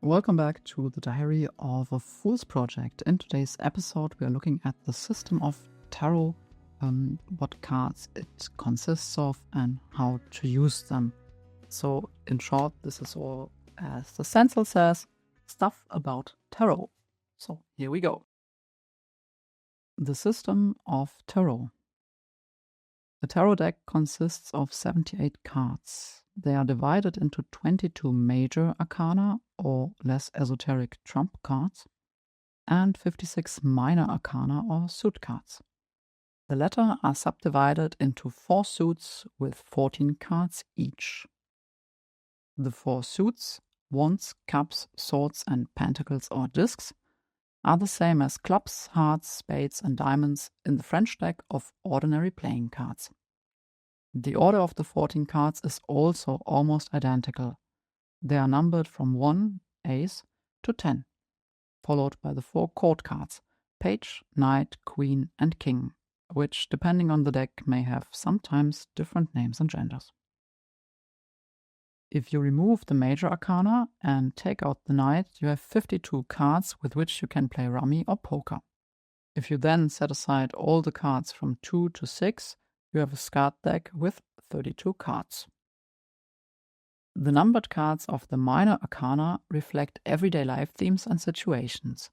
Welcome back to the Diary of a Fool's Project. In today's episode, we are looking at the system of tarot, what cards it consists of, and how to use them. So, in short, this is all, as the stencil says, stuff about tarot. So, here we go. The system of tarot. The tarot deck consists of 78 cards. They are divided into 22 major arcana, or less esoteric trump cards, and 56 minor arcana, or suit cards. The latter are subdivided into 4 suits with 14 cards each. The 4 suits, wands, cups, swords, and pentacles or discs, are the same as clubs, hearts, spades, and diamonds in the French deck of ordinary playing cards. The order of the 14 cards is also almost identical. They are numbered from 1, ace, to 10, followed by the 4 court cards, page, knight, queen, and king, which, depending on the deck, may have sometimes different names and genders. If you remove the major arcana and take out the knight, you have 52 cards with which you can play rummy or poker. If you then set aside all the cards from 2 to 6, you have a skat deck with 32 cards. The numbered cards of the minor arcana reflect everyday life themes and situations.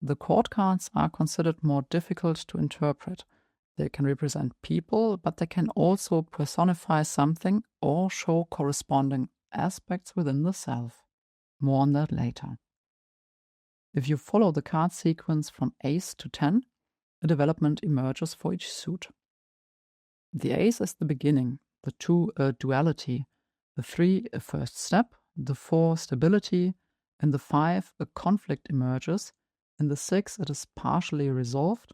The court cards are considered more difficult to interpret. They can represent people, but they can also personify something or show corresponding aspects within the self. More on that later. If you follow the card sequence from ace to 10, a development emerges for each suit. The ace is the beginning, the 2 a duality, the 3 a first step, the 4 stability, in the 5 a conflict emerges, in the 6 it is partially resolved,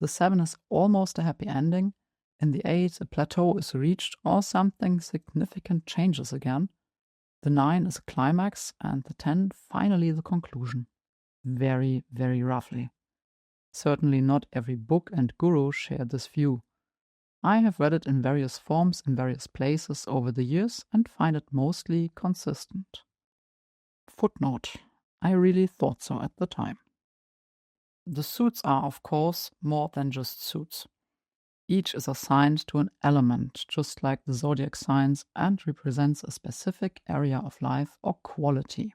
the 7 is almost a happy ending, in the 8 a plateau is reached or something significant changes again, the 9 is a climax, and the 10 finally the conclusion. Very, very roughly. Certainly not every book and guru share this view. I have read it in various forms in various places over the years and find it mostly consistent. Footnote: I really thought so at the time. The suits are, of course, more than just suits. Each is assigned to an element, just like the zodiac signs, and represents a specific area of life or quality.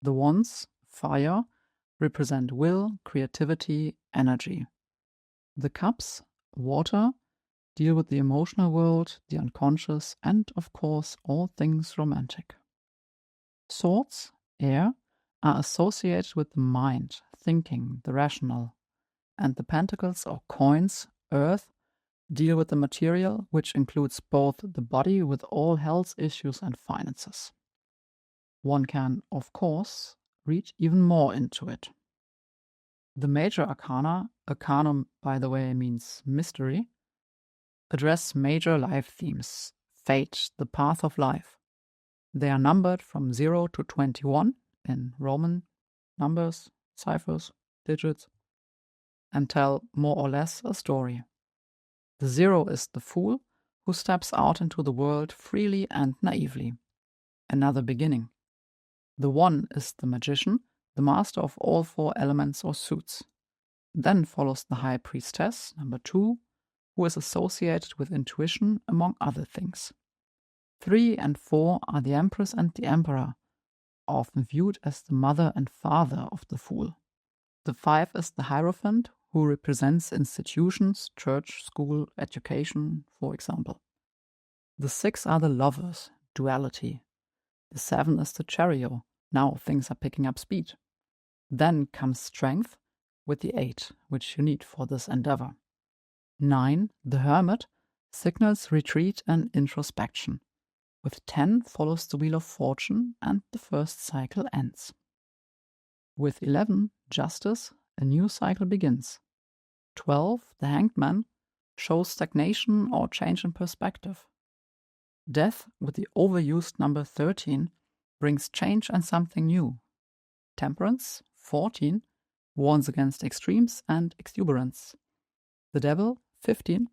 The wands, fire, represent will, creativity, energy. The cups, water, deal with the emotional world, the unconscious, and, of course, all things romantic. Swords, air, are associated with the mind, thinking, the rational, and the pentacles or coins, earth, deal with the material, which includes both the body with all health issues and finances. One can, of course, read even more into it. The major arcana, arcanum, by the way, means mystery, address major life themes, fate, the path of life. They are numbered from 0 to 21 in Roman numbers, ciphers, digits, and tell more or less a story. The 0 is the fool who steps out into the world freely and naively. Another beginning. The 1 is the magician, the master of all 4 elements or suits. Then follows the high priestess, number 2, who is associated with intuition, among other things. 3 and 4 are the empress and the emperor, often viewed as the mother and father of the fool. The 5 is the hierophant, who represents institutions, church, school, education, for example. The 6 are the lovers, duality. The 7 is the chariot, now things are picking up speed. Then comes strength, with the 8, which you need for this endeavor. 9, the hermit, signals retreat and introspection. With 10 follows the wheel of fortune and the first cycle ends. With 11, justice, a new cycle begins. 12, the hanged man, shows stagnation or change in perspective. Death, with the overused number 13, brings change and something new. Temperance, 14, warns against extremes and exuberance. The devil, 15,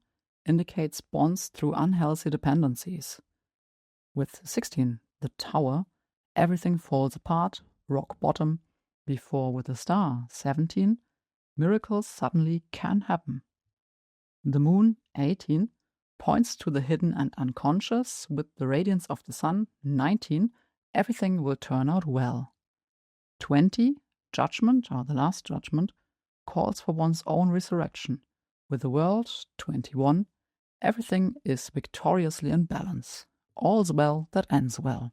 indicates bonds through unhealthy dependencies. With 16, the tower, everything falls apart, rock bottom, before with the star, 17, miracles suddenly can happen. The moon, 18, points to the hidden and unconscious. With the radiance of the sun, 19, everything will turn out well. 20, judgment, or the last judgment, calls for one's own resurrection. With the world, 21, everything is victoriously in balance. All's well that ends well.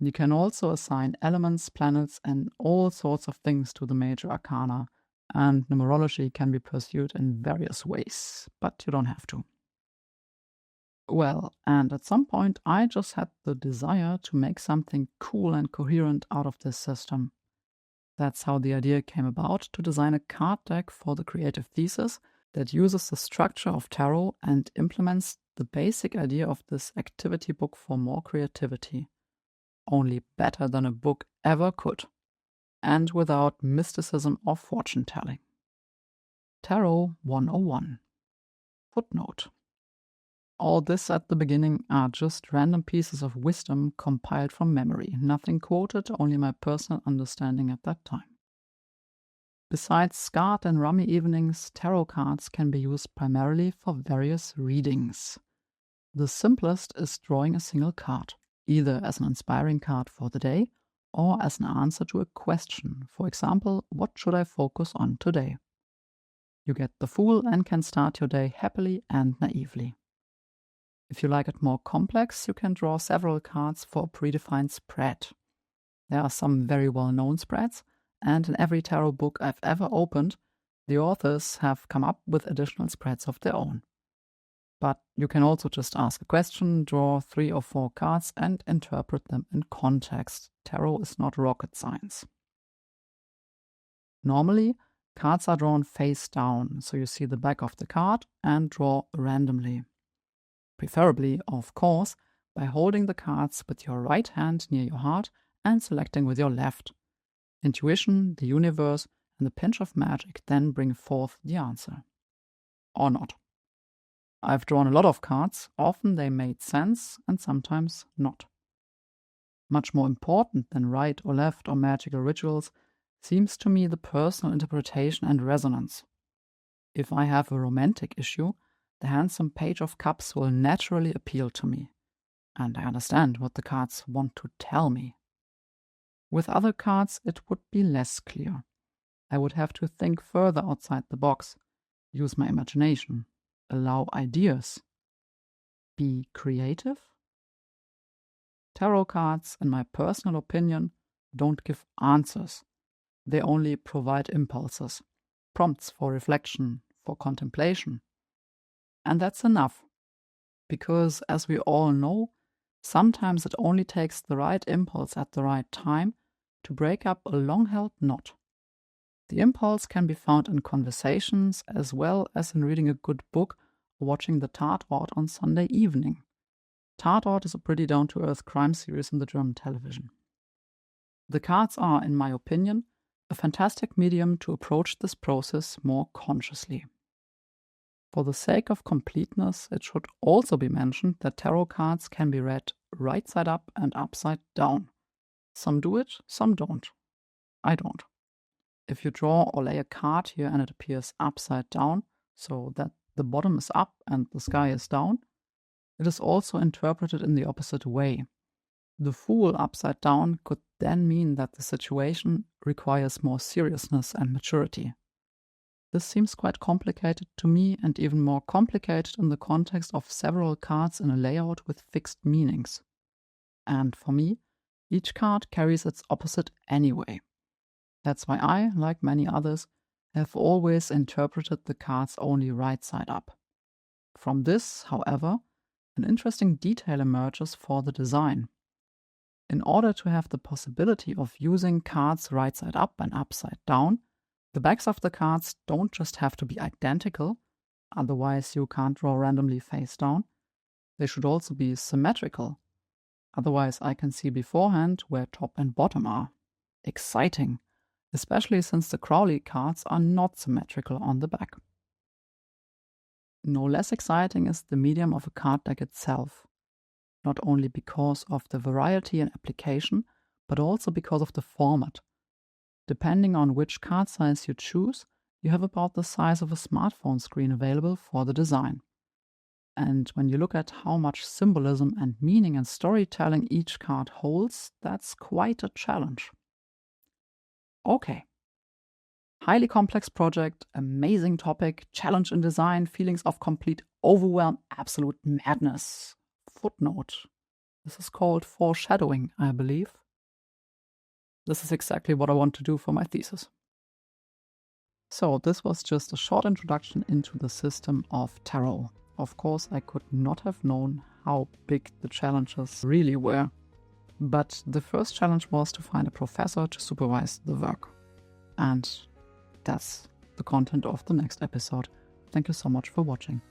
You can also assign elements, planets, and all sorts of things to the major arcana, and numerology can be pursued in various ways, but you don't have to. Well, and at some point I just had the desire to make something cool and coherent out of this system. That's how the idea came about, to design a card deck for the creative thesis that uses the structure of tarot and implements the basic idea of this activity book for more creativity. Only better than a book ever could, and without mysticism or fortune telling. Tarot 101. Footnote. All this at the beginning are just random pieces of wisdom compiled from memory, nothing quoted, only my personal understanding at that time. Besides scarred and rummy evenings, tarot cards can be used primarily for various readings. The simplest is drawing a single card, either as an inspiring card for the day or as an answer to a question. For example, what should I focus on today? You get the Fool and can start your day happily and naively. If you like it more complex, you can draw several cards for a predefined spread. There are some very well-known spreads, and in every tarot book I've ever opened, the authors have come up with additional spreads of their own. But you can also just ask a question, draw 3 or 4 cards, and interpret them in context. Tarot is not rocket science. Normally, cards are drawn face down, so you see the back of the card and draw randomly. Preferably, of course, by holding the cards with your right hand near your heart and selecting with your left. Intuition, the universe, and a pinch of magic then bring forth the answer. Or not. I've drawn a lot of cards, often they made sense and sometimes not. Much more important than right or left or magical rituals seems to me the personal interpretation and resonance. If I have a romantic issue, the handsome Page of Cups will naturally appeal to me, and I understand what the cards want to tell me. With other cards, it would be less clear. I would have to think further outside the box, use my imagination, allow ideas, be creative. Tarot cards, in my personal opinion, don't give answers. They only provide impulses, prompts for reflection, for contemplation. And that's enough, because as we all know, sometimes it only takes the right impulse at the right time to break up a long-held knot. The impulse can be found in conversations as well as in reading a good book or watching the Tatort on Sunday evening. Tatort is a pretty down-to-earth crime series in the German television. The cards are, in my opinion, a fantastic medium to approach this process more consciously. For the sake of completeness, it should also be mentioned that tarot cards can be read right side up and upside down. Some do it, some don't. I don't. If you draw or lay a card here and it appears upside down, so that the bottom is up and the sky is down, it is also interpreted in the opposite way. The Fool upside down could then mean that the situation requires more seriousness and maturity. This seems quite complicated to me, and even more complicated in the context of several cards in a layout with fixed meanings. And for me, each card carries its opposite anyway. That's why I, like many others, have always interpreted the cards only right side up. From this, however, an interesting detail emerges for the design. In order to have the possibility of using cards right side up and upside down, the backs of the cards don't just have to be identical, otherwise you can't draw randomly face down. They should also be symmetrical. Otherwise I can see beforehand where top and bottom are. Exciting, especially since the Crowley cards are not symmetrical on the back. No less exciting is the medium of a card deck itself. not only because of the variety and application, but also because of the format. Depending on which card size you choose, you have about the size of a smartphone screen available for the design. And when you look at how much symbolism and meaning and storytelling each card holds, that's quite a challenge. Okay. Highly complex project, amazing topic, challenge in design, feelings of complete overwhelm, absolute madness. Footnote. This is called foreshadowing, I believe. This is exactly what I want to do for my thesis. So this was just a short introduction into the system of tarot. Of course, I could not have known how big the challenges really were. But the first challenge was to find a professor to supervise the work. And that's the content of the next episode. Thank you so much for watching.